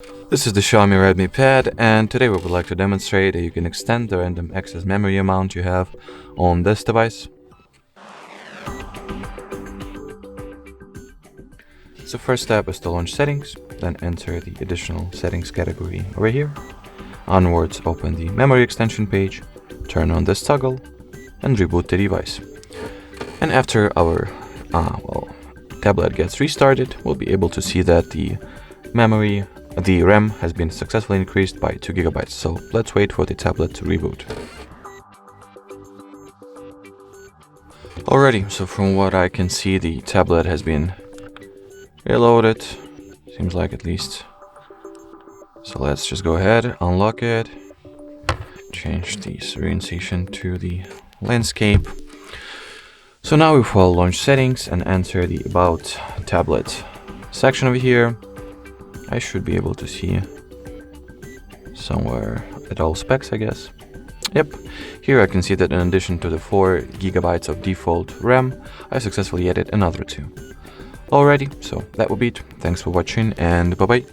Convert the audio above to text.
This is the XIAOMI Redmi Pad, and today we would like to demonstrate that you can extend the random access memory amount you have on this device. So first step is to launch settings, then enter the additional settings category over here. Onwards, open the memory extension page, turn on this toggle, and reboot the device. And after our tablet gets restarted, we'll be able to see that the RAM has been successfully increased by 2 GB. So let's wait for the tablet to reboot. Alrighty, so from what I can see, the tablet has been reloaded. Seems like, at least. So let's just go ahead, unlock it, change the orientation to the landscape. So now if we'll launch settings and enter the About Tablet section over here, I should be able to see somewhere at all specs, I guess. Yep, here I can see that in addition to the 4 GB of default RAM, I successfully added another 2. Alrighty, so that will be it. Thanks for watching, and bye bye.